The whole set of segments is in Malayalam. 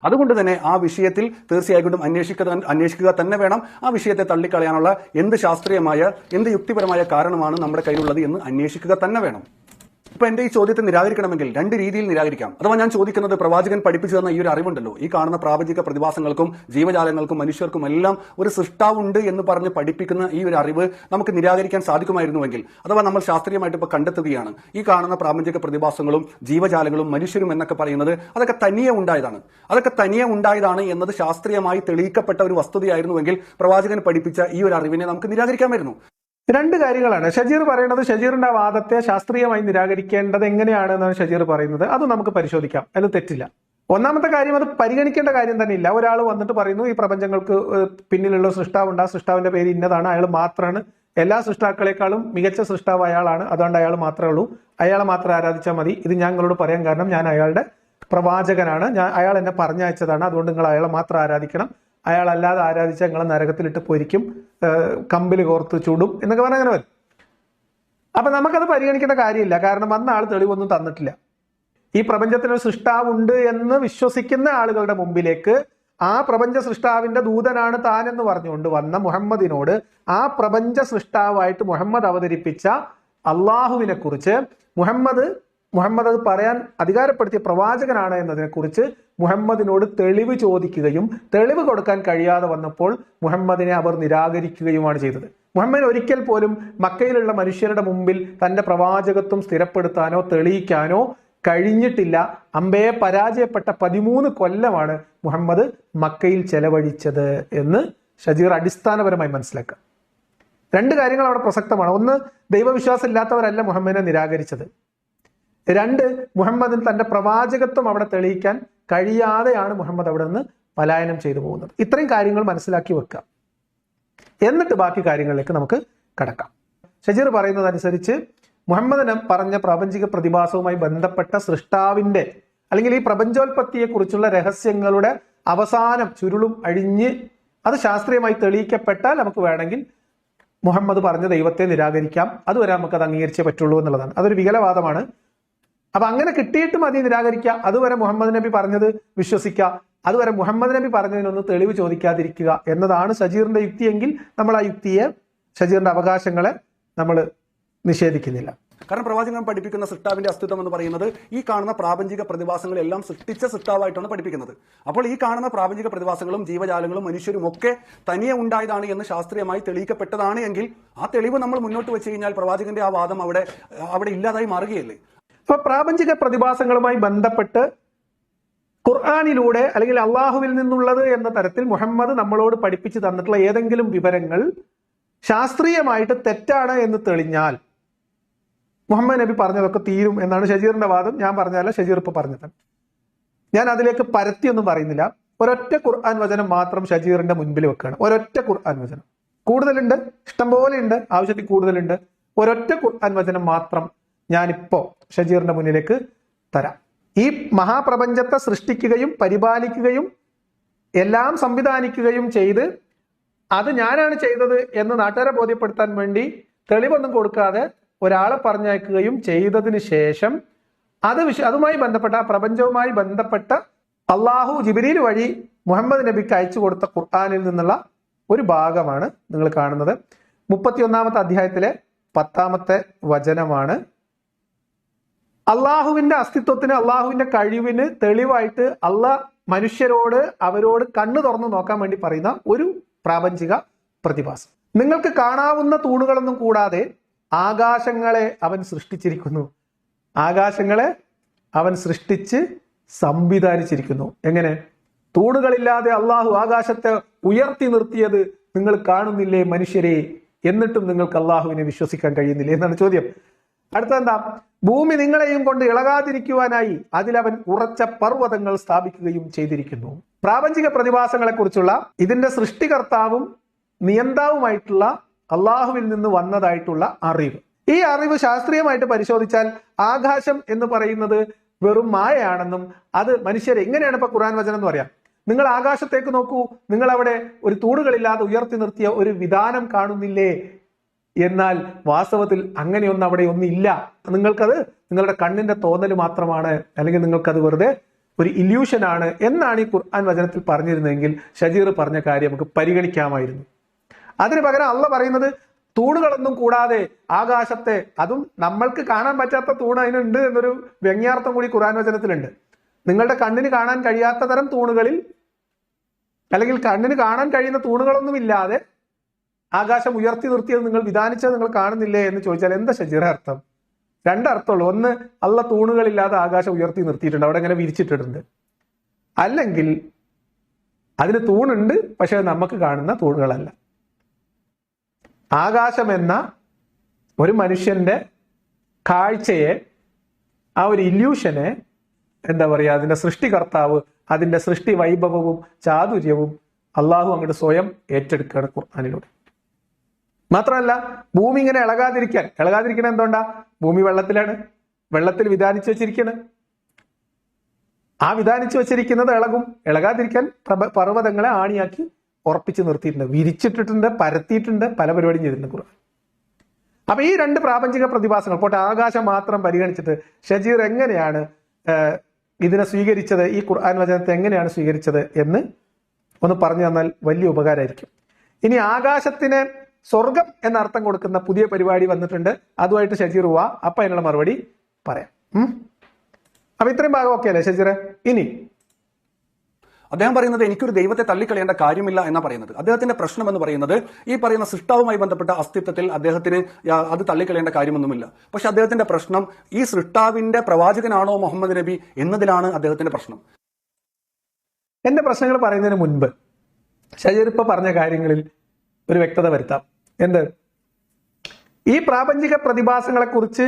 അതുകൊണ്ട് തന്നെ ആ വിഷയത്തിൽ തീർച്ചയായിട്ടും അന്വേഷിക്കുക തന്നെ വേണം. ആ വിഷയത്തെ തള്ളിക്കളയാനുള്ള എന്ത് ശാസ്ത്രീയമായ എന്ത് യുക്തിപരമായ കാരണമാണ് നമ്മുടെ കയ്യിലുള്ളത് എന്ന് അന്വേഷിക്കുക തന്നെ വേണം. ഇപ്പൊ എന്റെ ഈ ചോദ്യത്തെ നിരാകരിക്കണമെങ്കിൽ രണ്ട് രീതിയിൽ നിരാകരിക്കാം. അഥവാ ഞാൻ ചോദിക്കുന്നത്, പ്രവാചകൻ പഠിപ്പിച്ചു തന്ന ഈ ഒരു അറിവുണ്ടല്ലോ, ഈ കാണുന്ന പ്രാപഞ്ചിക പ്രതിഭാസങ്ങൾക്കും ജീവജാലങ്ങൾക്കും മനുഷ്യർക്കും എല്ലാം ഒരു സൃഷ്ടാവുണ്ട് എന്ന് പറഞ്ഞ് പഠിപ്പിക്കുന്ന ഈ ഒരു അറിവ് നമുക്ക് നിരാകരിക്കാൻ സാധിക്കുമായിരുന്നുവെങ്കിൽ, അഥവാ നമ്മൾ ശാസ്ത്രീയമായിട്ട് ഇപ്പൊ കണ്ടെത്തുകയാണ് ഈ കാണുന്ന പ്രാപഞ്ചിക പ്രതിഭാസങ്ങളും ജീവജാലങ്ങളും മനുഷ്യരും എന്നൊക്കെ പറയുന്നത് അതൊക്കെ തനിയെ ഉണ്ടായതാണ് എന്നത് ശാസ്ത്രീയമായി തെളിയിക്കപ്പെട്ട ഒരു വസ്തുതയായിരുന്നുവെങ്കിൽ പ്രവാചകൻ പഠിപ്പിച്ച ഈ ഒരു അറിവിനെ നമുക്ക് നിരാകരിക്കാമായിരുന്നു. രണ്ട് കാര്യങ്ങളാണ് ഷജീർ പറയുന്നത്. ഷജീറിന്റെ വാദത്തെ ശാസ്ത്രീയമായി നിരാകരിക്കേണ്ടത് എങ്ങനെയാണെന്നാണ് ഷജീർ പറയുന്നത്. അത് നമുക്ക് പരിശോധിക്കാം, അത് തെറ്റില്ല. ഒന്നാമത്തെ കാര്യം, അത് പരിഗണിക്കേണ്ട കാര്യം തന്നെ ഇല്ല. ഒരാൾ വന്നിട്ട് പറയുന്നു ഈ പ്രപഞ്ചങ്ങൾക്ക് പിന്നിലുള്ള സൃഷ്ടാവുണ്ട്, ആ സൃഷ്ടാവിന്റെ പേര് ഇന്നതാണ്, അയാൾ മാത്രമാണ് എല്ലാ സൃഷ്ടാക്കളെക്കാളും മികച്ച സൃഷ്ടാവ് അയാളാണ്, അതുകൊണ്ട് അയാൾ മാത്രമേ ഉള്ളൂ, അയാളെ മാത്രം ആരാധിച്ചാൽ മതി. ഇത് ഞാൻ നിങ്ങളോട് പറയാൻ കാരണം ഞാൻ അയാളുടെ പ്രവാചകനാണ്, അയാൾ എന്നെ പറഞ്ഞയച്ചതാണ്, അതുകൊണ്ട് നിങ്ങൾ അയാളെ മാത്രം ആരാധിക്കണം, അയാൾ അല്ലാതെ ആരാധിച്ചാൽ നിങ്ങളെ നരകത്തിലിട്ട് പൊരിക്കും, കമ്പിൽ കോർത്ത് ചൂടും എന്നൊക്കെ പറഞ്ഞാൽ അങ്ങനെ വരും. അപ്പൊ നമുക്കത് പരിഗണിക്കേണ്ട കാര്യമില്ല, കാരണം അന്ന് ആൾ തെളിവൊന്നും തന്നിട്ടില്ല. ഈ പ്രപഞ്ചത്തിനൊരു സൃഷ്ടാവുണ്ട് എന്ന് വിശ്വസിക്കുന്ന ആളുകളുടെ മുമ്പിലേക്ക് ആ പ്രപഞ്ച സൃഷ്ടാവിന്റെ ദൂതനാണ് താൻ എന്ന് പറഞ്ഞുകൊണ്ട് വന്ന മുഹമ്മദിനോട് ആ പ്രപഞ്ച സൃഷ്ടാവായിട്ട് മുഹമ്മദ് അവതരിപ്പിച്ച അള്ളാഹുവിനെ കുറിച്ച് മുഹമ്മദ് അത് പറയാൻ അധികാരപ്പെടുത്തിയ പ്രവാചകനാണ് എന്നതിനെ കുറിച്ച് മുഹമ്മദിനോട് തെളിവ് ചോദിക്കുകയും തെളിവ് കൊടുക്കാൻ കഴിയാതെ വന്നപ്പോൾ മുഹമ്മദിനെ അവർ നിരാകരിക്കുകയുമാണ് ചെയ്തത്. മുഹമ്മദ് ഒരിക്കൽ പോലും മക്കയിലുള്ള മനുഷ്യരുടെ മുമ്പിൽ തന്റെ പ്രവാചകത്വം സ്ഥിരപ്പെടുത്താനോ തെളിയിക്കാനോ കഴിഞ്ഞിട്ടില്ല. അമ്പയെ പരാജയപ്പെട്ട 13 കൊല്ലമാണ് മുഹമ്മദ് മക്കയിൽ ചെലവഴിച്ചത് എന്ന് ഷജീർ അടിസ്ഥാനപരമായി മനസ്സിലാക്കുക. രണ്ട് കാര്യങ്ങൾ അവിടെ പ്രസക്തമാണ്. ഒന്ന്, ദൈവവിശ്വാസം ഇല്ലാത്തവരല്ല മുഹമ്മദിനെ നിരാകരിച്ചത്. രണ്ട്, മുഹമ്മദിന് തന്റെ പ്രവാചകത്വം അവിടെ തെളിയിക്കാൻ കഴിയാതെയാണ് മുഹമ്മദ് അവിടെ നിന്ന് പലായനം ചെയ്തു പോകുന്നത്. ഇത്രയും കാര്യങ്ങൾ മനസ്സിലാക്കി വെക്കുക, എന്നിട്ട് ബാക്കി കാര്യങ്ങളിലേക്ക് നമുക്ക് കടക്കാം. ഷജീർ പറയുന്നതനുസരിച്ച് മുഹമ്മദിന് പറഞ്ഞ പ്രാപഞ്ചിക പ്രതിഭാസവുമായി ബന്ധപ്പെട്ട സൃഷ്ടാവിന്റെ അല്ലെങ്കിൽ ഈ പ്രപഞ്ചോൽപത്തിയെ കുറിച്ചുള്ള രഹസ്യങ്ങളുടെ അവസാനം ചുരുളും അഴിഞ്ഞ് അത് ശാസ്ത്രീയമായി തെളിയിക്കപ്പെട്ടാൽ നമുക്ക് വേണമെങ്കിൽ മുഹമ്മദ് പറഞ്ഞ ദൈവത്തെ നിരാകരിക്കാം. അതുവരെ നമുക്കത് അംഗീകരിച്ചേ പറ്റുള്ളൂ എന്നുള്ളതാണ്. അതൊരു വികലവാദമാണ്. അപ്പൊ അങ്ങനെ കിട്ടിയിട്ട് മതി നിരാകരിക്കുക. അതുവരെ മുഹമ്മദ് നബി പറഞ്ഞത് വിശ്വസിക്കുക, അതുവരെ മുഹമ്മദ് നബി പറഞ്ഞതിനൊന്ന് തെളിവ് ചോദിക്കാതിരിക്കുക എന്നതാണ് ഷജീറിന്റെ യുക്തിയെങ്കിൽ നമ്മൾ ആ യുക്തിയെ, ഷജീറിന്റെ അവകാശങ്ങളെ നമ്മൾ നിഷേധിക്കുന്നില്ല. കാരണം പ്രവാചകൻ പഠിപ്പിക്കുന്ന സൃഷ്ടാവിന്റെ അസ്തിത്വം എന്ന് പറയുന്നത് ഈ കാണുന്ന പ്രാപഞ്ചിക പ്രതിഭാസങ്ങളെല്ലാം സൃഷ്ടിച്ച സൃഷ്ടാവായിട്ടാണ് പഠിപ്പിക്കുന്നത്. അപ്പോൾ ഈ കാണുന്ന പ്രാപഞ്ചിക പ്രതിഭാസങ്ങളും ജീവജാലങ്ങളും മനുഷ്യരും ഒക്കെ തനിയെ ഉണ്ടായതാണ് എന്ന് ശാസ്ത്രീയമായി തെളിയിക്കപ്പെട്ടതാണ് എങ്കിൽ ആ തെളിവ് നമ്മൾ മുന്നോട്ട് വെച്ച് കഴിഞ്ഞാൽ പ്രവാചകന്റെ ആ വാദം അവിടെ ഇല്ലാതായി മാറുകയല്ലേ. ഇപ്പൊ പ്രാപഞ്ചിക പ്രതിഭാസങ്ങളുമായി ബന്ധപ്പെട്ട് ഖുർആനിലൂടെ അല്ലെങ്കിൽ അള്ളാഹുവിൽ നിന്നുള്ളത് എന്ന തരത്തിൽ മുഹമ്മദ് നമ്മളോട് പഠിപ്പിച്ചു തന്നിട്ടുള്ള ഏതെങ്കിലും വിവരങ്ങൾ ശാസ്ത്രീയമായിട്ട് തെറ്റാണ് എന്ന് തെളിഞ്ഞാൽ മുഹമ്മദ് നബി പറഞ്ഞതൊക്കെ തീരും എന്നാണ് ഷജീറിന്റെ വാദം. ഞാൻ പറഞ്ഞതല്ല, ഷജീർ ഇപ്പൊ പറഞ്ഞത്. ഞാൻ അതിലേക്ക് പരത്തിയൊന്നും പറയുന്നില്ല. ഒരൊറ്റ ഖുർആൻ വചനം മാത്രം ഷജീറിന്റെ മുൻപിൽ വെക്കുകയാണ്. ഒരൊറ്റ ഖുർആൻ വചനം. കൂടുതലുണ്ട്, ഇഷ്ടംപോലെ ഉണ്ട്, ആവശ്യത്തിൽ കൂടുതലുണ്ട്. ഒരൊറ്റ ഖുർആൻ വചനം മാത്രം ഞാനിപ്പോ ഷജീറിന്റെ മുന്നിലേക്ക് തരാം. ഈ മഹാപ്രപഞ്ചത്തെ സൃഷ്ടിക്കുകയും പരിപാലിക്കുകയും എല്ലാം സംവിധാനിക്കുകയും ചെയ്ത് അത് ഞാനാണ് ചെയ്തത് എന്ന് നാട്ടുകാരെ ബോധ്യപ്പെടുത്താൻ വേണ്ടി തെളിവൊന്നും കൊടുക്കാതെ ഒരാളെ പറഞ്ഞയക്കുകയും ചെയ്തതിന് ശേഷം അതുമായി ബന്ധപ്പെട്ട ആ പ്രപഞ്ചവുമായി ബന്ധപ്പെട്ട അള്ളാഹു ജിബ്രീൽ വഴി മുഹമ്മദ് നബിക്ക് അയച്ചു കൊടുത്ത ഖുർആനിൽ നിന്നുള്ള ഒരു ഭാഗമാണ് നിങ്ങൾ കാണുന്നത്. 31-ാമത്തെ അധ്യായത്തിലെ 10-ാമത്തെ വചനമാണ്. അള്ളാഹുവിന്റെ അസ്തിത്വത്തിന്, അള്ളാഹുവിന്റെ കഴിവിന് തെളിവായിട്ട് മനുഷ്യരോട് അവരോട് കണ്ണു തുറന്നു നോക്കാൻ വേണ്ടി പറയുന്ന ഒരു പ്രാപഞ്ചിക പ്രതിഭാസം. നിങ്ങൾക്ക് കാണാവുന്ന തൂണുകളൊന്നും കൂടാതെ ആകാശങ്ങളെ അവൻ സൃഷ്ടിച്ചിരിക്കുന്നു. ആകാശങ്ങളെ അവൻ സൃഷ്ടിച്ച് സംവിധാനിച്ചിരിക്കുന്നു. എങ്ങനെ? തൂണുകളില്ലാതെ അള്ളാഹു ആകാശത്തെ ഉയർത്തി നിർത്തിയത് നിങ്ങൾ കാണുന്നില്ലേ മനുഷ്യരെ? എന്നിട്ടും നിങ്ങൾക്ക് അള്ളാഹുവിനെ വിശ്വസിക്കാൻ കഴിയുന്നില്ലേ എന്നാണ് ചോദ്യം. അടുത്തെന്താ? ഭൂമി നിങ്ങളെയും കൊണ്ട് ഇളകാതിരിക്കുവാനായി അതിലവൻ ഉറച്ച പർവ്വതങ്ങൾ സ്ഥാപിക്കുകയും ചെയ്തിരിക്കുന്നു. പ്രാപഞ്ചിക പ്രതിഭാസങ്ങളെ കുറിച്ചുള്ള ഇതിന്റെ സൃഷ്ടികർത്താവും നിയന്താവുമായിട്ടുള്ള അള്ളാഹുവിൽ നിന്ന് വന്നതായിട്ടുള്ള അറിവ്. ഈ അറിവ് ശാസ്ത്രീയമായിട്ട് പരിശോധിച്ചാൽ ആകാശം എന്ന് പറയുന്നത് വെറും മായയാണെന്നും അത് മനുഷ്യരെ എങ്ങനെയാണ് ഇപ്പൊ ഖുർആൻ വചനം എന്ന് പറയാം. നിങ്ങൾ ആകാശത്തേക്ക് നോക്കൂ, നിങ്ങൾ അവിടെ ഒരു തൂണുകളില്ലാതെ ഉയർത്തി നിർത്തിയ ഒരു വിധാനം കാണുന്നില്ലേ? എന്നാൽ വാസ്തവത്തിൽ അങ്ങനെയൊന്നും അവിടെ ഒന്നില്ല. നിങ്ങൾക്കത് നിങ്ങളുടെ കണ്ണിന്റെ തോന്നൽ മാത്രമാണ്, അല്ലെങ്കിൽ നിങ്ങൾക്കത് വെറുതെ ഒരു ഇല്യൂഷനാണ് എന്നാണ് ഈ ഖുർആൻ വചനത്തിൽ പറഞ്ഞിരുന്നതെങ്കിൽ ഷജീർ പറഞ്ഞ കാര്യം നമുക്ക് പരിഗണിക്കാമായിരുന്നു. അതിന് പകരം അള്ളാഹ് പറയുന്നത് തൂണുകളൊന്നും കൂടാതെ ആകാശത്തെ, അതും നമ്മൾക്ക് കാണാൻ പറ്റാത്ത തൂണ് അതിനുണ്ട് എന്നൊരു വ്യംഗ്യാർത്ഥം കൂടി ഖുർആൻ വചനത്തിലുണ്ട്. നിങ്ങളുടെ കണ്ണിന് കാണാൻ കഴിയാത്ത തരം തൂണുകളിൽ, അല്ലെങ്കിൽ കണ്ണിന് കാണാൻ കഴിയുന്ന തൂണുകളൊന്നും ഇല്ലാതെ ആകാശം ഉയർത്തി നിർത്തിയത് നിങ്ങൾ വിധാനിച്ചത് നിങ്ങൾ കാണുന്നില്ലേ എന്ന് ചോദിച്ചാൽ എന്താ ഷജീറ അർത്ഥം? രണ്ടർത്ഥമുള്ളൂ. ഒന്ന്, അള്ളാഹ് തൂണുകളില്ലാതെ ആകാശം ഉയർത്തി നിർത്തിയിട്ടുണ്ട്, അവിടെ ഇങ്ങനെ വിരിച്ചിട്ടിട്ടുണ്ട്. അല്ലെങ്കിൽ അതിന് തൂണുണ്ട്, പക്ഷെ നമുക്ക് കാണുന്ന തൂണുകളല്ല. ആകാശം എന്ന ഒരു മനുഷ്യന്റെ കാഴ്ചയെ, ആ ഒരു ഇല്യൂഷനെ, എന്താ പറയുക, അതിന്റെ സൃഷ്ടികർത്താവ്, അതിന്റെ സൃഷ്ടി വൈഭവവും ചാതുര്യവും അള്ളാഹു അങ്ങോട്ട് സ്വയം ഏറ്റെടുക്കുകയാണ് ഖുർആനിലൂടെ. മാത്രമല്ല, ഭൂമി ഇങ്ങനെ ഇളകാതിരിക്കണ എന്തുകൊണ്ടാ? ഭൂമി വെള്ളത്തിലാണ്, വെള്ളത്തിൽ വിധാനിച്ചു വെച്ചിരിക്കണ്. ആ വിധാനിച്ചു വെച്ചിരിക്കുന്നത് ഇളകാതിരിക്കാൻ പർവ്വതങ്ങളെ ആണിയാക്കി ഉറപ്പിച്ച് നിർത്തിയിട്ടുണ്ട്, വിരിച്ചിട്ടിട്ടുണ്ട്, പരത്തിയിട്ടുണ്ട്, പല പരിപാടിയും ചെയ്തിട്ടുണ്ട് ഖുർആൻ. അപ്പൊ ഈ രണ്ട് പ്രാപഞ്ചിക പ്രതിഭാസങ്ങൾ, പോട്ടെ ആകാശം മാത്രം പരിഗണിച്ചിട്ട് ഷജീർ എങ്ങനെയാണ് ഇതിനെ സ്വീകരിച്ചത്, ഈ ഖുർആൻ വചനത്തെ എങ്ങനെയാണ് സ്വീകരിച്ചത് എന്ന് ഒന്ന് പറഞ്ഞു തന്നാൽ വലിയ ഉപകാരമായിരിക്കും. ഇനി ആകാശത്തിന് സ്വർഗം എന്ന അർത്ഥം കൊടുക്കുന്ന പുതിയ പരിപാടി വന്നിട്ടുണ്ട്, അതുമായിട്ട് ഷജീർ പോവാ, അപ്പൊ അതിനുള്ള മറുപടി പറയാം. അപ്പൊ ഇത്രയും ഭാഗം ഓക്കെ അല്ലേ ഷജീറെ? ഇനി അദ്ദേഹം പറയുന്നത് എനിക്കൊരു ദൈവത്തെ തള്ളിക്കളയേണ്ട കാര്യമില്ല എന്നാ പറയുന്നത്. അദ്ദേഹത്തിന്റെ പ്രശ്നം എന്ന് പറയുന്നത് ഈ പറയുന്ന സൃഷ്ടാവുമായി ബന്ധപ്പെട്ട അസ്തിത്വത്തിൽ അദ്ദേഹത്തിന് അത് തള്ളിക്കളയേണ്ട കാര്യമൊന്നുമില്ല. പക്ഷെ അദ്ദേഹത്തിന്റെ പ്രശ്നം ഈ സൃഷ്ടാവിന്റെ പ്രവാചകനാണോ മുഹമ്മദ് നബി എന്നതിലാണ് അദ്ദേഹത്തിന്റെ പ്രശ്നം. എന്റെ പ്രശ്നങ്ങൾ പറയുന്നതിന് മുൻപ് ഷജീർ ഇപ്പൊ പറഞ്ഞ കാര്യങ്ങളിൽ ഒരു വ്യക്തത വരുത്താം. എന്ത്? ഈ പ്രാപഞ്ചിക പ്രതിഭാസങ്ങളെ കുറിച്ച്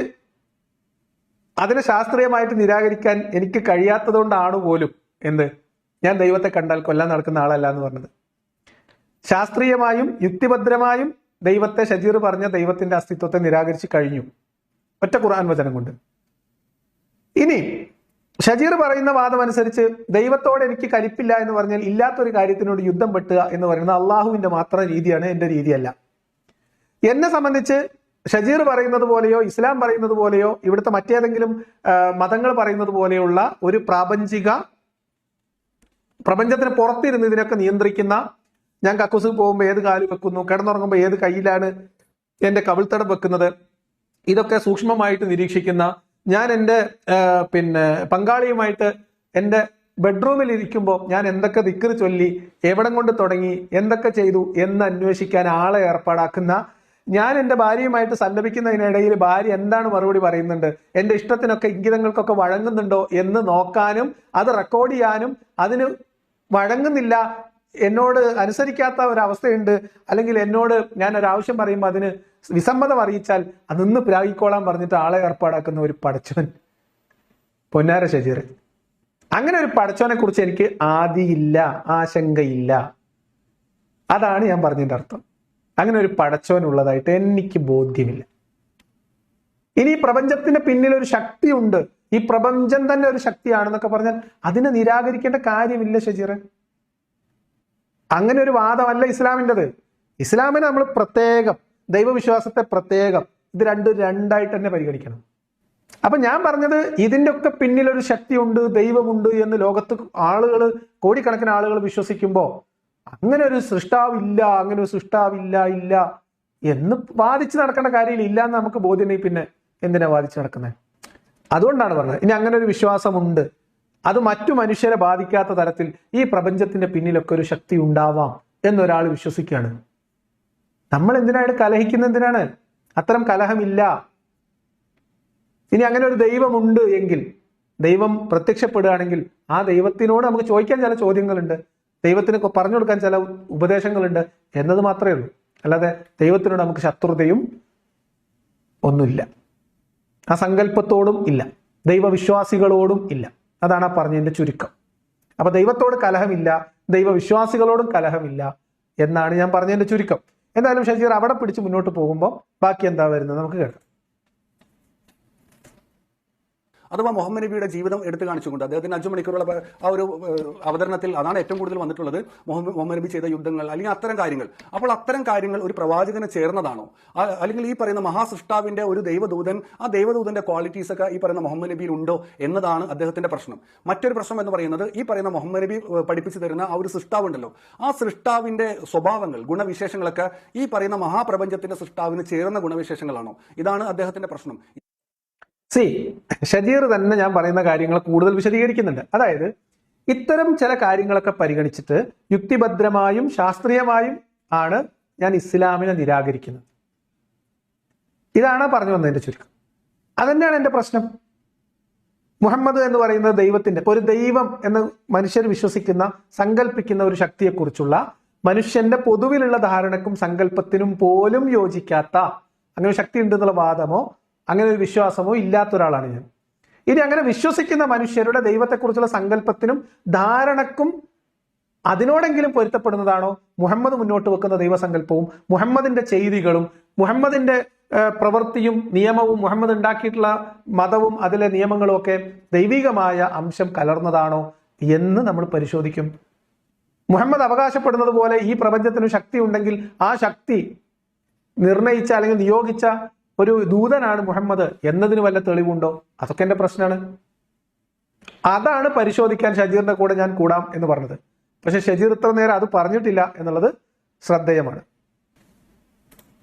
അതിനെ ശാസ്ത്രീയമായിട്ട് നിരാകരിക്കാൻ എനിക്ക് കഴിയാത്തത് കൊണ്ടാണ് പോലും ഞാൻ ദൈവത്തെ കണ്ടാൽ കൊല്ലാൻ നടക്കുന്ന ആളല്ല എന്ന് പറഞ്ഞത്. ശാസ്ത്രീയമായും യുക്തിഭദ്രമായും ദൈവത്തെ, ഷജീർ പറഞ്ഞ ദൈവത്തിന്റെ അസ്തിത്വത്തെ നിരാകരിച്ച് കഴിഞ്ഞു ഒറ്റ ഖുർആൻ വചനം കൊണ്ട്. ഇനി ഷജീർ പറയുന്ന വാദം അനുസരിച്ച് ദൈവത്തോട് എനിക്ക് കലിപ്പില്ല എന്ന് പറഞ്ഞാൽ ഇല്ലാത്തൊരു കാര്യത്തിനോട് യുദ്ധം വെട്ടുക എന്ന് പറയുന്നത് അള്ളാഹുവിന്റെ മാത്രം രീതിയാണ്, എന്റെ രീതിയല്ല. എന്നെ സംബന്ധിച്ച് ഷജീർ പറയുന്നത് പോലെയോ ഇസ്ലാം പറയുന്നത് പോലെയോ ഇവിടുത്തെ മറ്റേതെങ്കിലും മതങ്ങൾ പറയുന്നത് പോലെയുള്ള ഒരു പ്രപഞ്ചത്തിന് പുറത്തിരുന്ന് ഇതിനൊക്കെ നിയന്ത്രിക്കുന്ന, ഞാൻ കക്കൂസ് പോകുമ്പോൾ ഏത് കാല് വെക്കുന്നു, കിടന്നുറങ്ങുമ്പോൾ ഏത് കയ്യിലാണ് എന്റെ കവിൾത്തടം വെക്കുന്നത്, ഇതൊക്കെ സൂക്ഷ്മമായിട്ട് നിരീക്ഷിക്കുന്ന, ഞാൻ എൻ്റെ പങ്കാളിയുമായിട്ട് എൻ്റെ ബെഡ്റൂമിൽ ഇരിക്കുമ്പോൾ ഞാൻ എന്തൊക്കെ ദിക്ർ ചൊല്ലി, എവിടം കൊണ്ട് തുടങ്ങി, എന്തൊക്കെ ചെയ്തു എന്ന് അന്വേഷിക്കാൻ ആളെ ഏർപ്പാടാക്കുന്ന, ഞാൻ എൻ്റെ ഭാര്യയുമായിട്ട് സല്ലപിക്കുന്നതിനിടയിൽ ഭാര്യ എന്താണ് മറുപടി പറയുന്നുണ്ട്, എൻ്റെ ഇഷ്ടത്തിനൊക്കെ ഇംഗിതങ്ങൾക്കൊക്കെ വഴങ്ങുന്നുണ്ടോ എന്ന് നോക്കാനും അത് റെക്കോർഡ് ചെയ്യാനും, അതിന് വഴങ്ങുന്നില്ല, എന്നോട് അനുസരിക്കാത്ത ഒരവസ്ഥയുണ്ട്, അല്ലെങ്കിൽ എന്നോട് ഞാൻ ഒരാവശ്യം പറയുമ്പോൾ അതിന് വിസമ്മതം അറിയിച്ചാൽ അതൊന്ന് പ്രാഗിക്കോളാൻ പറഞ്ഞിട്ട് ആളെ ഏർപ്പാടാക്കുന്ന ഒരു പടച്ചവൻ, പൊന്നാര ഷജീർ. അങ്ങനെ ഒരു പടച്ചവനെ കുറിച്ച് എനിക്ക് ആദിയില്ല, ആശങ്കയില്ല. അതാണ് ഞാൻ പറഞ്ഞതിന്റെ അർത്ഥം. അങ്ങനെ ഒരു പടച്ചവൻ ഉള്ളതായിട്ട് എനിക്ക് ബോധ്യമില്ല. ഇനി ഈ പ്രപഞ്ചത്തിന്റെ പിന്നിൽ ഒരു ശക്തിയുണ്ട്, ഈ പ്രപഞ്ചം തന്നെ ഒരു ശക്തിയാണെന്നൊക്കെ പറഞ്ഞാൽ അതിനെ നിരാകരിക്കേണ്ട കാര്യമില്ല ഷജീറെ. അങ്ങനെ ഒരു വാദമല്ല ഇസ്ലാമിൻ്റെത്. ഇസ്ലാമിനെ നമ്മൾ പ്രത്യേകം, ദൈവവിശ്വാസത്തെ പ്രത്യേകം, ഇത് രണ്ടായിട്ട് തന്നെ പരിഗണിക്കണം. അപ്പൊ ഞാൻ പറഞ്ഞത് ഇതിന്റെ ഒക്കെ പിന്നിലൊരു ശക്തിയുണ്ട്, ദൈവമുണ്ട് എന്ന് ലോകത്ത് ആളുകൾ, കോടിക്കണക്കിന് ആളുകൾ വിശ്വസിക്കുമ്പോൾ അങ്ങനെ ഒരു സൃഷ്ടാവില്ല, അങ്ങനെ ഒരു സൃഷ്ടാവില്ല ഇല്ല എന്ന് വാദിച്ച് നടക്കേണ്ട കാര്യമില്ല. ഇല്ല എന്ന് നമുക്ക് ബോധ്യമായി, പിന്നെ എന്തിനാ വാദിച്ച് നടക്കുന്നത്? അതുകൊണ്ടാണ് പറഞ്ഞത് ഇനി അങ്ങനെ ഒരു വിശ്വാസമുണ്ട്, അത് മറ്റു മനുഷ്യരെ ബാധിക്കാത്ത തരത്തിൽ ഈ പ്രപഞ്ചത്തിന്റെ പിന്നിലൊക്കെ ഒരു ശക്തി ഉണ്ടാവാം എന്നൊരാൾ വിശ്വസിക്കുകയാണ്. നമ്മൾ എന്തിനാണ് കലഹിക്കുന്നത്? എന്തിനാണ്? അത്തരം കലഹമില്ല. ഇനി അങ്ങനെ ഒരു ദൈവമുണ്ട് എങ്കിൽ, ദൈവം പ്രത്യക്ഷപ്പെടുകയാണെങ്കിൽ ആ ദൈവത്തിനോട് നമുക്ക് ചോദിക്കാൻ ചില ചോദ്യങ്ങളുണ്ട്, ദൈവത്തിന് പറഞ്ഞു കൊടുക്കാൻ ചില ഉപദേശങ്ങളുണ്ട് എന്നത് മാത്രമേ ഉള്ളൂ. അല്ലാതെ ദൈവത്തിനോട് നമുക്ക് ശത്രുതയും ഒന്നുമില്ല, ആ സങ്കല്പത്തോടും ഇല്ല, ദൈവവിശ്വാസികളോടും ഇല്ല. അതാണ് ആ പറഞ്ഞതിന്റെ ചുരുക്കം. അപ്പൊ ദൈവത്തോട് കലഹമില്ല, ദൈവവിശ്വാസികളോടും കലഹമില്ല എന്നാണ് ഞാൻ പറഞ്ഞതിന്റെ ചുരുക്കം. എന്തായാലും ഷജീർ അവിടെ പിടിച്ച് മുന്നോട്ട് പോകുമ്പോൾ ബാക്കി എന്താ വരുന്നത് നമുക്ക് കേൾക്കാം. അഥവാ മുഹമ്മദ് നബിയുടെ ജീവിതം എടുത്തു കാണിച്ചുകൊണ്ട് അദ്ദേഹത്തിന് 5 മണിക്കൂറുള്ള ആ ഒരു അവതരണത്തിൽ അതാണ് ഏറ്റവും കൂടുതൽ വന്നിട്ടുള്ളത്, മുഹമ്മദ് നബി ചെയ്ത യുദ്ധങ്ങൾ അല്ലെങ്കിൽ അത്തരം കാര്യങ്ങൾ. അപ്പോൾ അത്തരം കാര്യങ്ങൾ ഒരു പ്രവാചകന് ചേർന്നതാണോ? അല്ലെങ്കിൽ ഈ പറയുന്ന മഹാസൃഷ്ടാവിന്റെ ഒരു ദൈവദൂതൻ, ആ ദൈവദൂതന്റെ ക്വാളിറ്റീസ് ഒക്കെ ഈ പറയുന്ന മുഹമ്മദ് നബിയിൽ ഉണ്ടോ എന്നതാണ് അദ്ദേഹത്തിന്റെ പ്രശ്നം. മറ്റൊരു പ്രശ്നം എന്ന് പറയുന്നത്, ഈ പറയുന്ന മുഹമ്മദ് നബി പഠിപ്പിച്ചു തരുന്ന ആ ഒരു സൃഷ്ടാവുണ്ടല്ലോ, ആ സൃഷ്ടാവിന്റെ സ്വഭാവങ്ങൾ, ഗുണവിശേഷങ്ങളൊക്കെ ഈ പറയുന്ന മഹാപ്രപഞ്ചത്തിന്റെ സൃഷ്ടാവിന് ചേർന്ന ഗുണവിശേഷങ്ങളാണോ? ഇതാണ് അദ്ദേഹത്തിന്റെ പ്രശ്നം. ഷജീർ തന്നെ ഞാൻ പറയുന്ന കാര്യങ്ങൾ കൂടുതൽ വിശദീകരിക്കുന്നുണ്ട്. അതായത് ഇത്തരം ചില കാര്യങ്ങളൊക്കെ പരിഗണിച്ചിട്ട് യുക്തിഭദ്രമായും ശാസ്ത്രീയമായും ആണ് ഞാൻ ഇസ്ലാമിനെ നിരാകരിക്കുന്നത്. ഇതാണ് പറഞ്ഞു വന്നതിന്റെ ചുരുക്കം. അതന്നെയാണ് എന്റെ പ്രശ്നം. മുഹമ്മദ് എന്ന് പറയുന്നത് ദൈവത്തിന്റെ, ഒരു ദൈവം എന്ന് മനുഷ്യർ വിശ്വസിക്കുന്ന, സങ്കല്പിക്കുന്ന ഒരു ശക്തിയെക്കുറിച്ചുള്ള മനുഷ്യന്റെ പൊതുവിലുള്ള ധാരണക്കും സങ്കല്പത്തിനും പോലും യോജിക്കാത്ത, അങ്ങനെ ഒരു ശക്തി ഉണ്ടെന്നുള്ള വാദമോ അങ്ങനെ ഒരു വിശ്വാസമോ ഇല്ലാത്ത ഒരാളാണ് ഞാൻ. ഇനി അങ്ങനെ വിശ്വസിക്കുന്ന മനുഷ്യരുടെ ദൈവത്തെക്കുറിച്ചുള്ള സങ്കല്പത്തിനും ധാരണക്കും അതിനോടെങ്കിലും പൊരുത്തപ്പെടുന്നതാണോ മുഹമ്മദ് മുന്നോട്ട് വെക്കുന്ന ദൈവസങ്കല്പവും മുഹമ്മദിന്റെ ചെയ്തികളും മുഹമ്മദിന്റെ പ്രവൃത്തിയും നിയമവും മുഹമ്മദ് ഉണ്ടാക്കിയിട്ടുള്ള മതവും അതിലെ നിയമങ്ങളും ഒക്കെ ദൈവികമായ അംശം കലർന്നതാണോ എന്ന് നമ്മൾ പരിശോധിക്കും. മുഹമ്മദ് അവകാശപ്പെടുന്നത് പോലെ ഈ പ്രപഞ്ചത്തിന് ശക്തി ഉണ്ടെങ്കിൽ ആ ശക്തി നിർണയിച്ച അല്ലെങ്കിൽ നിയോഗിച്ച ഒരു ദൂതനാണ് മുഹമ്മദ് എന്നതിന് വല്ല തെളിവുണ്ടോ? അതൊക്കെ എന്റെ പ്രശ്നമാണ്. അതാണ് പരിശോധിക്കാൻ ഷജീറിന്റെ കൂടെ ഞാൻ കൂടാം എന്ന് പറഞ്ഞത്. പക്ഷെ ഷജീർ ഇത്ര നേരം അത് പറഞ്ഞിട്ടില്ല എന്നുള്ളത് ശ്രദ്ധേയമാണ്.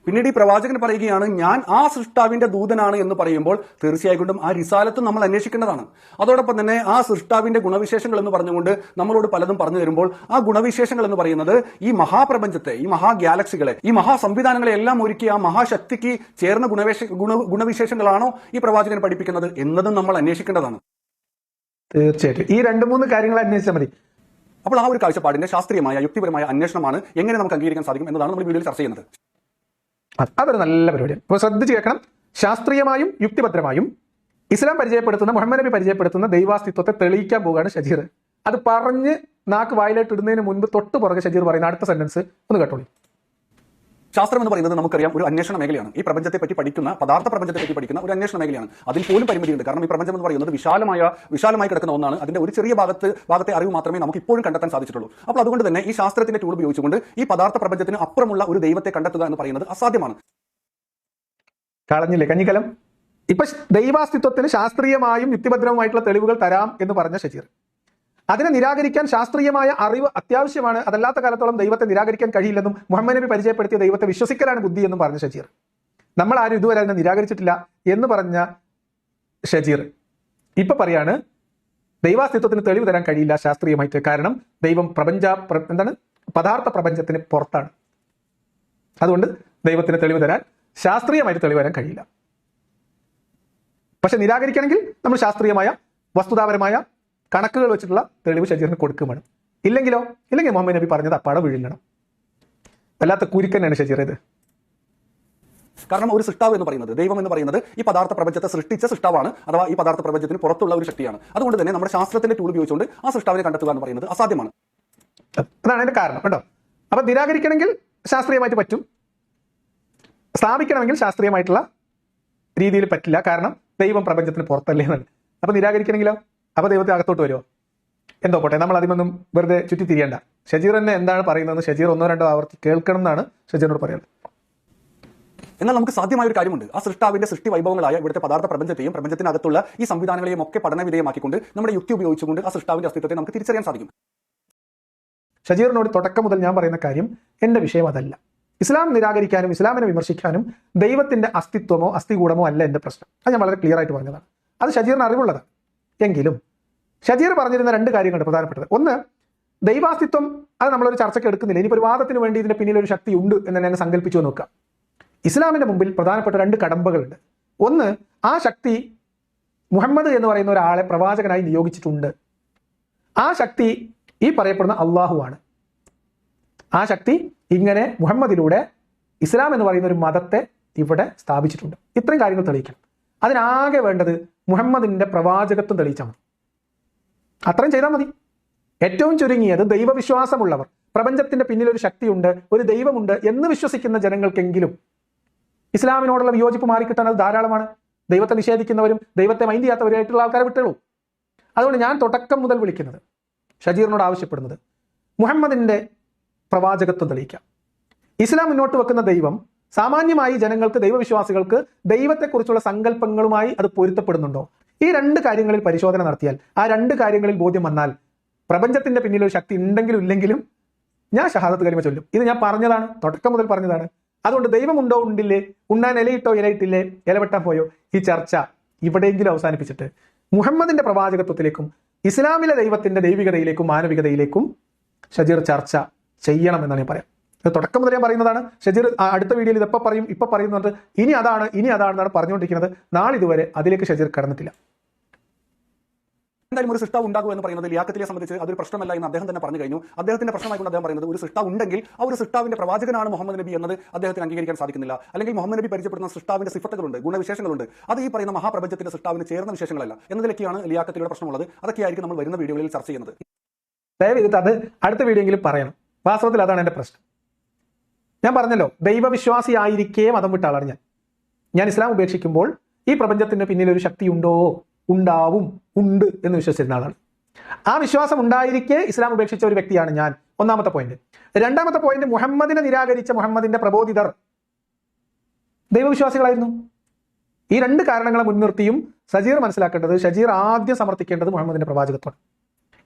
പിന്നീട് ഈ പ്രവാചകൻ പറയുകയാണ്, ഞാൻ ആ സൃഷ്ടാവിന്റെ ദൂതനാണ് എന്ന് പറയുമ്പോൾ തീർച്ചയായിട്ടും ആ റിസാലത്ത് നമ്മൾ അന്വേഷിക്കേണ്ടതാണ്. അതോടൊപ്പം തന്നെ ആ സൃഷ്ടാവിന്റെ ഗുണവിശേഷങ്ങൾ എന്ന് പറഞ്ഞുകൊണ്ട് നമ്മളോട് പലതും പറഞ്ഞു തരുമ്പോൾ ആ ഗുണവിശേഷങ്ങൾ എന്ന് പറയുന്നത് ഈ മഹാപ്രപഞ്ചത്തെ, ഈ മഹാ ഗാലക്സികളെ, ഈ മഹാസംവിധാനങ്ങളെ എല്ലാം ഒരുക്കി ആ മഹാശക്തിക്ക് ചേർന്ന ഗുണവിശേഷങ്ങളാണോ ഈ പ്രവാചകൻ പഠിപ്പിക്കുന്നത് എന്നതും നമ്മൾ അന്വേഷിക്കേണ്ടതാണ്. തീർച്ചയായിട്ടും ഈ 2-3 കാര്യങ്ങൾ അന്വേഷിച്ചാൽ മതി. അപ്പോൾ ആ ഒരു കാഴ്ചപ്പാടിന്റെ ശാസ്ത്രീയമായ യുക്തിപരമായ അന്വേഷണമാണ് എങ്ങനെ നമുക്ക് അംഗീകരിക്കാൻ സാധിക്കും എന്നതാണ് നമ്മൾ വീഡിയോയിൽ ചർച്ച ചെയ്യുന്നത്. അതൊരു നല്ല പരിപാടിയാണ്. അപ്പോൾ ശ്രദ്ധിച്ച് കേൾക്കണം. ശാസ്ത്രീയമായും യുക്തിഭദ്രമായും ഇസ്ലാം പരിചയപ്പെടുത്തുന്ന, മുഹമ്മദ് നബി പരിചയപ്പെടുത്തുന്ന ദൈവാസ്തിത്വത്തെ തെളിയിക്കാൻ പോവുകയാണ് ഷജീർ. അത് പറഞ്ഞ് നാക്ക് വായിലായിട്ട് ഇടുന്നതിന് മുൻപ് തൊട്ട് പുറകെ ഷജീർ പറയുന്ന അടുത്ത സെന്റൻസ് ഒന്ന് കേട്ടോളൂ. ശാസ്ത്രം എന്ന് പറയുന്നത് നമുക്കറിയാം ഒരു അന്വേഷണ മേഖലയാണ്. ഈ പ്രപഞ്ചത്തെ പറ്റി പഠിക്കുന്ന, പദാർത്ഥ പ്രപഞ്ചത്തെ പറ്റി പഠിക്കുന്ന ഒരു അന്വേഷണ മേഖലയാണ്. അതിൽ പോലും പരിമിതിയുണ്ട്. കാരണം ഈ പ്രപഞ്ചം എന്ന് പറയുന്നത് വിശാലമായി കിടക്കുന്ന ഒന്നാണ്. അതിന്റെ ഒരു ചെറിയ ഭാഗത്തെ അറിവ് മാത്രമേ നമുക്ക് ഇപ്പോഴും കണ്ടെത്താൻ സാധിച്ചിട്ടുള്ളൂ. അപ്പോൾ അതുകൊണ്ട് തന്നെ ഈ ശാസ്ത്രത്തിന്റെ ടൂൾ ഉപയോഗിച്ചുകൊണ്ട് ഈ പദാർത്ഥ പ്രപഞ്ചത്തിന് അപ്പുറമുള്ള ഒരു ദൈവത്തെ കണ്ടെത്തുക എന്ന് പറയുന്നത് അസാധ്യമാണ്. കളഞ്ഞില്ലേ കഞ്ഞിക്കലം? ഇപ്പൊ ദൈവാസ്തിത്വത്തിന് ശാസ്ത്രീയമായും യുക്തിഭദ്രവുമായിട്ടുള്ള തെളിവുകൾ തരാം എന്ന് പറഞ്ഞ ഷജീർ, അതിനെ നിരാകരിക്കാൻ ശാസ്ത്രീയമായ അറിവ് അത്യാവശ്യമാണ്. അതല്ലാത്ത കാലത്തോളം ദൈവത്തെ നിരാകരിക്കാൻ കഴിയില്ലെന്നും മുഹമ്മദ് നബി പരിചയപ്പെടുത്തിയ ദൈവത്തെ വിശ്വസിക്കലാണ് ബുദ്ധി എന്നും പറഞ്ഞ ഷജീർ, നമ്മൾ ആരും ഇതുവരെ അതിനെ നിരാകരിച്ചിട്ടില്ല എന്ന് പറഞ്ഞ ഷജീർ ഇപ്പൊ പറയാണ് ദൈവാസ്തിത്വത്തിന് തെളിവ് തരാൻ കഴിയില്ല ശാസ്ത്രീയമായിട്ട്. കാരണം ദൈവം പദാർത്ഥ പ്രപഞ്ചത്തിന് പുറത്താണ്. അതുകൊണ്ട് ദൈവത്തിന് തെളിവ് തരാൻ ശാസ്ത്രീയമായിട്ട് തെളിവ് തരാൻ കഴിയില്ല. പക്ഷെ നിരാകരിക്കണമെങ്കിൽ നമ്മൾ ശാസ്ത്രീയമായ വസ്തുതാപരമായ കണക്കുകൾ വെച്ചിട്ടുള്ള തെളിവ് ഷജീറിന് കൊടുക്കുകയാണ്. ഇല്ലെങ്കിൽ മുഹമ്മദ് നബി പറഞ്ഞത് അപ്പാടെ വീഴില്ലണം. വല്ലാത്ത കുരുക്കനാണ് ഷജീർ ഇത്. കാരണം ഒരു സൃഷ്ടാവ് എന്ന് പറയുന്നത്, ദൈവം എന്ന് പറയുന്നത് ഈ പദാർത്ഥ പ്രപഞ്ചത്തെ സൃഷ്ടിച്ച സൃഷ്ടാവാണ്. അഥവാ ഈ പദാർത്ഥ പ്രപഞ്ചത്തിന് പുറത്തുള്ള ഒരു ശക്തിയാണ്. അതുകൊണ്ട് തന്നെ നമ്മുടെ ശാസ്ത്രത്തിന്റെ ടൂൾ ഉപയോഗിച്ചുകൊണ്ട് ആ സൃഷ്ടാവിനെ കണ്ടെത്തുക എന്ന് പറയുന്നത് അസാധ്യമാണ്. അതാണ് അതിന്റെ കാരണം കേട്ടോ. അപ്പൊ നിരാകരിക്കണമെങ്കിൽ ശാസ്ത്രീയമായിട്ട് പറ്റും, സ്ഥാപിക്കണമെങ്കിൽ ശാസ്ത്രീയമായിട്ടുള്ള രീതിയിൽ പറ്റില്ല. കാരണം ദൈവം പ്രപഞ്ചത്തിന് പുറത്തല്ലേ എന്നാണ്. അപ്പൊ നിരാകരിക്കണമെങ്കിലോ? അപ്പൊ ദൈവത്തെ അകത്തോട്ട് വരുമോ? എന്തോ പോട്ടെ, നമ്മൾ അതിനൊന്നും വെറുതെ ചുറ്റി തിരിയണ്ട. ഷജീർ തന്നെ എന്താണ് പറയുന്നത് ഷജീർ 1-2 ആവർത്തി കേൾക്കണം എന്നാണ് ഷജീറിനോട് പറയുന്നത്. എന്നാൽ നമുക്ക് സാധ്യമായ ഒരു കാര്യമുണ്ട്. ആ സൃഷ്ടാവിന്റെ സൃഷ്ടി വൈഭവങ്ങളായ ഇവിടുത്തെ പദാർത്ഥ പ്രപഞ്ചത്തെയും പ്രപഞ്ചത്തിനകത്തുള്ള ഈ സംവിധാനങ്ങളെയും ഒക്കെ പഠനവിധേയമാക്കിക്കൊണ്ട് നമ്മുടെ യുക്തി ഉപയോഗിച്ചുകൊണ്ട് ആ സൃഷ്ടാവിന്റെ അസ്തിത്വത്തെ നമുക്ക് തിരിച്ചറിയാൻ സാധിക്കും. ഷജീറിനോട് തുടക്കം മുതൽ ഞാൻ പറയുന്ന കാര്യം, എന്റെ വിഷയം അതല്ല. ഇസ്ലാം നിരാകരിക്കാനും ഇസ്ലാമിനെ വിമർശിക്കാനും ദൈവത്തിന്റെ അസ്തിത്വമോ അസ്ഥികൂടമോ അല്ല എന്റെ പ്രശ്നം. അത് ഞാൻ വളരെ ക്ലിയർ ആയിട്ട് പറഞ്ഞതാണ്. അത് ഷജീറിന് അറിവുള്ളതാണ്. എങ്കിലും ഷജീർ പറഞ്ഞിരുന്ന 2 കാര്യങ്ങളുണ്ട് പ്രധാനപ്പെട്ടത്. ഒന്ന്, ദൈവാസ്തിത്വം അത് നമ്മളൊരു ചർച്ചയ്ക്ക് എടുക്കുന്നില്ല. ഇനിയിപ്പോൾ ഒരു വാദത്തിന് വേണ്ടി ഇതിന്റെ പിന്നിൽ ഒരു ശക്തി ഉണ്ട് എന്ന് തന്നെ സങ്കല്പിച്ചു നോക്കാം. ഇസ്ലാമിന്റെ മുമ്പിൽ പ്രധാനപ്പെട്ട 2 കടമ്പകളുണ്ട്. ഒന്ന്, ആ ശക്തി മുഹമ്മദ് എന്ന് പറയുന്ന ഒരാളെ പ്രവാചകനായി നിയോഗിച്ചിട്ടുണ്ട്. ആ ശക്തി ഈ പറയപ്പെടുന്ന അള്ളാഹുവാണ്. ആ ശക്തി ഇങ്ങനെ മുഹമ്മദിലൂടെ ഇസ്ലാം എന്ന് പറയുന്ന ഒരു മതത്തെ ഇവിടെ സ്ഥാപിച്ചിട്ടുണ്ട്. ഇത്രയും കാര്യങ്ങൾ തെളിയിക്കണം. അതിനാകെ വേണ്ടത് മുഹമ്മദിന്റെ പ്രവാചകത്വം തെളിയിച്ചാൽ മതി. അത്രയും ചെയ്താൽ മതി. ഏറ്റവും ചുരുങ്ങിയത് ദൈവവിശ്വാസമുള്ളവർ, പ്രപഞ്ചത്തിന്റെ പിന്നിൽ ഒരു ശക്തിയുണ്ട്, ഒരു ദൈവമുണ്ട് എന്ന് വിശ്വസിക്കുന്ന ജനങ്ങൾക്കെങ്കിലും ഇസ്ലാമിനോടുള്ള വിയോജിപ്പ് മാറിക്കിട്ടാൻ അത് ധാരാളമാണ്. ദൈവത്തെ നിഷേധിക്കുന്നവരും ദൈവത്തെ മൈൻഡ് ചെയ്യാത്തവരായിട്ടുള്ള ആൾക്കാരെ വിട്ടുള്ളൂ. അതുകൊണ്ട് ഞാൻ തുടക്കം മുതൽ വിളിക്കുന്നത്, ഷജീറിനോട് ആവശ്യപ്പെടുന്നത്, മുഹമ്മദിന്റെ പ്രവാചകത്വം തെളിയിക്കാം. ഇസ്ലാം മുന്നോട്ട് വെക്കുന്ന ദൈവം സാമാന്യമായി ജനങ്ങൾക്ക്, ദൈവവിശ്വാസികൾക്ക് ദൈവത്തെക്കുറിച്ചുള്ള സങ്കല്പങ്ങളുമായി അത് പൊരുത്തപ്പെടുന്നുണ്ടോ? ഈ രണ്ട് കാര്യങ്ങളിൽ പരിശോധന നടത്തിയാൽ, ആ രണ്ട് കാര്യങ്ങളിൽ ബോധ്യം വന്നാൽ, പ്രപഞ്ചത്തിന്റെ പിന്നിൽ ഒരു ശക്തി ഉണ്ടെങ്കിലും ഇല്ലെങ്കിലും ഞാൻ ഷഹാദത്ത് കലിമ ചൊല്ലും. ഇത് ഞാൻ പറഞ്ഞതാണ്, തുടക്കം മുതൽ പറഞ്ഞതാണ്. അതുകൊണ്ട് ദൈവമുണ്ടോ ഉണ്ടില്ലേ, ഉണ്ണാൻ ഇലയിട്ടോ ഇലയിട്ടില്ലേ, ഇലവെട്ടാൻ പോയോ, ഈ ചർച്ച ഇവിടെയെങ്കിലും അവസാനിപ്പിച്ചിട്ട് മുഹമ്മദിന്റെ പ്രവാചകത്വത്തിലേക്കും ഇസ്ലാമിലെ ദൈവത്തിന്റെ ദൈവികതയിലേക്കും മാനവികതയിലേക്കും ഷജീർ ചർച്ച ചെയ്യണമെന്നാണ് ഞാൻ പറയാം. ഇത് തുടക്കം മുതൽ ഞാൻ പറയുന്നതാണ്. ഷജീർ അടുത്ത വീഡിയോയിൽ ഇതെപ്പോൾ പറയും, ഇപ്പൊ പറയുന്നത് ഇനി അതാണെന്നാണ് പറഞ്ഞുകൊണ്ടിരിക്കുന്നത്. നാളിതുവരെ അതിലേക്ക് ഷജീർ കടന്നിട്ടില്ല. എന്തായാലും ഒരു സൃഷ്ടാവ് ഉണ്ടാകും എന്ന് പറയുന്നത് ലിയാഖത്തിനെ സംബന്ധിച്ച് അതൊരു പ്രശ്നമല്ല എന്ന് അദ്ദേഹം തന്നെ പറഞ്ഞു കഴിഞ്ഞു. അദ്ദേഹത്തിന്റെ പ്രശ്നമായിക്കൊണ്ട് അദ്ദേഹം പറയുന്നത്, ഒരു സൃഷ്ടാവ് ഉണ്ടെങ്കിൽ ആ ഒരു സൃഷ്ടാവിന്റെ പ്രവാചകനാണ് മുഹമ്മദ് നബി എന്നത് അദ്ദേഹത്തിന് അംഗീകരിക്കാൻ സാധിക്കുന്നില്ല. അല്ലെങ്കിൽ മുഹമ്മദ് നബി പരിചയപ്പെടുന്ന സൃഷ്ടാവിന്റെ സിഫത്തുകളുണ്ട്, ഗുണവിശേഷങ്ങളുണ്ട്, അത് ഈ പറയുന്ന മഹാപ്രപഞ്ചത്തിന്റെ സൃഷ്ടാവിന് ചേർന്ന വിശേഷങ്ങളല്ല എന്നതിലേക്കാണ് ലിയാഖത്തിലൂടെ പ്രശ്നമുള്ളത്. അതൊക്കെയായിരിക്കും നമ്മൾ വരുന്ന വീഡിയോകളിൽ ചർച്ച ചെയ്യുന്നത്. ദയവേത് അത് അടുത്ത വീഡിയോയെങ്കിലും പറയണം. വാസ്തവത്തിൽ അതാണ് എന്റെ പ്രശ്നം. ഞാൻ പറഞ്ഞല്ലോ, ദൈവവിശ്വാസിയായിരിക്കേ മതം വിട്ട ആളാണ് ഞാൻ ഇസ്ലാം ഉപേക്ഷിക്കുമ്പോൾ ഈ പ്രപഞ്ചത്തിന് പിന്നിൽ ഒരു ശക്തി ഉണ്ടോ, ഉണ്ടാവും, ഉണ്ട് എന്ന് വിശ്വസിച്ചിരുന്ന ആളാണ്. ആ വിശ്വാസം ഉണ്ടായിരിക്കെ ഇസ്ലാം ഉപേക്ഷിച്ച ഒരു വ്യക്തിയാണ് ഞാൻ. ഒന്നാമത്തെ പോയിന്റ്. രണ്ടാമത്തെ പോയിന്റ്, മുഹമ്മദിനെ നിരാകരിച്ച മുഹമ്മദിന്റെ പ്രബോധിതർ ദൈവവിശ്വാസികളായിരുന്നു. ഈ രണ്ട് കാരണങ്ങളെ മുൻനിർത്തിയും ഷജീർ മനസ്സിലാക്കേണ്ടത്, ഷജീർ ആദ്യം സമർത്ഥിക്കേണ്ടത് മുഹമ്മദിന്റെ പ്രവാചകത്വമാണ്.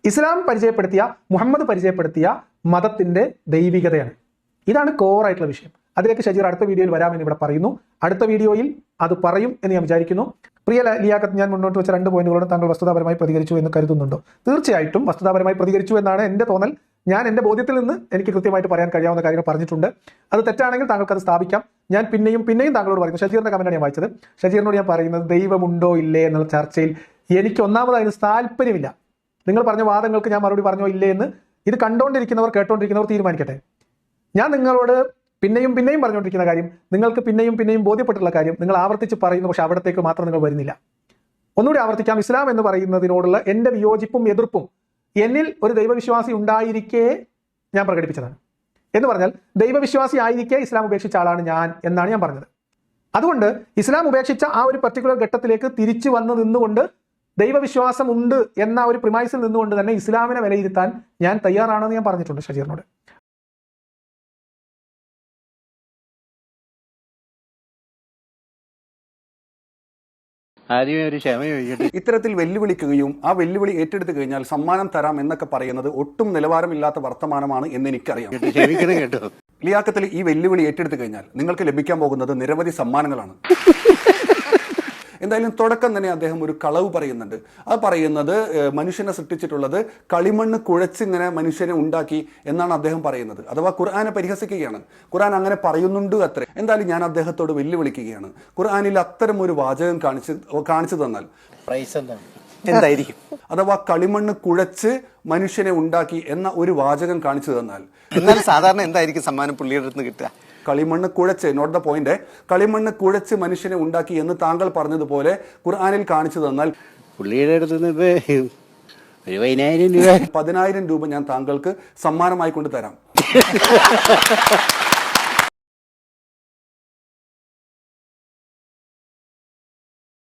ഇസ്ലാം പരിചയപ്പെടുത്തിയ, മുഹമ്മദ് പരിചയപ്പെടുത്തിയ മതത്തിന്റെ ദൈവികതയാണ്. ഇതാണ് കോറായിട്ടുള്ള വിഷയം. അതിലേക്ക് ഷജീർ അടുത്ത വീഡിയോയിൽ വരാമെന്ന് ഇവിടെ പറയുന്നു. അടുത്ത വീഡിയോയിൽ അത് പറയും എന്ന് ഞാൻ വിചാരിക്കുന്നു. പ്രിയ ലിയാഖത്ത്, ഞാൻ മുന്നോട്ട് വെച്ച 2 പോയിന്റുകളോട് താങ്കൾ വസ്തുതാപരമായി പ്രതികരിച്ചു എന്ന് കരുതുന്നുണ്ടോ? തീർച്ചയായിട്ടും വസ്തുതാപരമായി പ്രതികരിച്ചു എന്നാണ് എന്റെ തോന്നൽ. ഞാൻ എന്റെ ബോധ്യത്തിൽ നിന്ന് എനിക്ക് കൃത്യമായിട്ട് പറയാൻ കഴിയാവുന്ന കാര്യങ്ങൾ പറഞ്ഞിട്ടുണ്ട്. അത് തെറ്റാണെങ്കിൽ താങ്കൾക്ക് അത് സ്ഥാപിക്കാം. ഞാൻ പിന്നെയും താങ്കളോട് പറയുന്നു, ഷജീറിന്റെ കമന്റാണ് ഞാൻ വായിച്ചത്. ഷജീറിനോട് ഞാൻ പറയുന്നത്, ദൈവമുണ്ടോ ഇല്ലേ എന്നുള്ള ചർച്ചയിൽ എനിക്ക് ഒന്നാമതായി താല്പര്യമില്ല. നിങ്ങൾ പറഞ്ഞ വാദങ്ങൾക്ക് ഞാൻ മറുപടി പറഞ്ഞോ ഇല്ലേ എന്ന് ഇത് കണ്ടുകൊണ്ടിരിക്കുന്നവർ, കേട്ടോണ്ടിരിക്കുന്നവർ തീരുമാനിക്കട്ടെ. ഞാൻ നിങ്ങളോട് പിന്നെയും പറഞ്ഞുകൊണ്ടിരിക്കുന്ന കാര്യം, നിങ്ങൾക്ക് പിന്നെയും ബോധ്യപ്പെട്ടുള്ള കാര്യം നിങ്ങൾ ആവർത്തിച്ച് പറയുന്നു. പക്ഷെ അവിടത്തേക്ക് മാത്രം നിങ്ങൾ വരുന്നില്ല. ഒന്നുകൂടി ആവർത്തിക്കാം. ഇസ്ലാം എന്ന് പറയുന്നതിനോടുള്ള എന്റെ വിയോജിപ്പും എതിർപ്പും എന്നിൽ ഒരു ദൈവവിശ്വാസി ഉണ്ടായിരിക്കെ ഞാൻ പ്രകടിപ്പിച്ചതാണ്. എന്ന് പറഞ്ഞാൽ ദൈവവിശ്വാസി ആയിരിക്കെ ഇസ്ലാം ഉപേക്ഷിച്ച ആളാണ് ഞാൻ എന്നാണ് ഞാൻ പറഞ്ഞത്. അതുകൊണ്ട് ഇസ്ലാം ഉപേക്ഷിച്ച ആ ഒരു പർട്ടിക്കുലർ ഘട്ടത്തിലേക്ക് തിരിച്ചു വന്ന് നിന്നുകൊണ്ട് ദൈവവിശ്വാസം ഉണ്ട് എന്ന ഒരു പ്രിമൈസിൽ നിന്നുകൊണ്ട് തന്നെ ഇസ്ലാമിനെ വിലയിരുത്താൻ ഞാൻ തയ്യാറാണെന്ന് ഞാൻ പറഞ്ഞിട്ടുണ്ട് ഷജീറിനോട്. ആദ്യമേ ഒരു ക്ഷമ ചോദിക്കട്ടെ. ഇത്തരത്തിൽ വെല്ലുവിളിക്കുകയും ആ വെല്ലുവിളി ഏറ്റെടുത്തു കഴിഞ്ഞാൽ സമ്മാനം തരാം എന്നൊക്കെ പറയുന്നത് ഒട്ടും നിലവാരമില്ലാത്ത വർത്തമാനമാണ് എന്ന് എനിക്കറിയാം. ക്ഷമിക്കണം കേട്ടോ. ലിയാഖത്തിൽ ഈ വെല്ലുവിളി ഏറ്റെടുത്തു കഴിഞ്ഞാൽ നിങ്ങൾക്ക് ലഭിക്കാൻ പോകുന്നത് നിരവധി സമ്മാനങ്ങളാണ്. എന്തായാലും തുടക്കം തന്നെ അദ്ദേഹം ഒരു കളവ് പറയുന്നുണ്ട്. അത് പറയുന്നത് മനുഷ്യനെ സൃഷ്ടിച്ചിട്ടുള്ളത് കളിമണ്ണ് കുഴച്ചിങ്ങനെ മനുഷ്യനെ ഉണ്ടാക്കി എന്നാണ് അദ്ദേഹം പറയുന്നത്. അഥവാ ഖുർആനെ പരിഹസിക്കുകയാണ്. ഖുർആൻ അങ്ങനെ പറയുന്നുണ്ട് അത്രേ. എന്തായാലും ഞാൻ അദ്ദേഹത്തോട് വെല്ലുവിളിക്കുകയാണ്, ഖുർആനിൽ അത്തരം ഒരു വാചകം കാണിച്ചു തന്നാൽ എന്തായിരിക്കും? അഥവാ കളിമണ്ണ് കുഴച്ച് മനുഷ്യനെ ഉണ്ടാക്കി എന്ന ഒരു വാചകം കാണിച്ചു തന്നാൽ, എന്നാൽ സാധാരണ എന്തായിരിക്കും സമ്മാനം പുള്ളിയുടെ അടുത്ത് കിട്ടുക? കളിമണ്ണ് കുഴച്ച്, നോട്ട് ദ പോയിന്റ്, കളിമണ്ണ് കുഴച്ച് മനുഷ്യനെ ഉണ്ടാക്കി എന്ന് താങ്കൾ പറഞ്ഞതുപോലെ ഖുർആനിൽ കാണിച്ചു തന്നാൽ പുള്ളിയുടെ അടുത്ത് നിന്ന് ഒരു 10,000 രൂപ 10,000 രൂപ ഞാൻ താങ്കൾക്ക് സമ്മാനമായി കൊണ്ട് തരാം.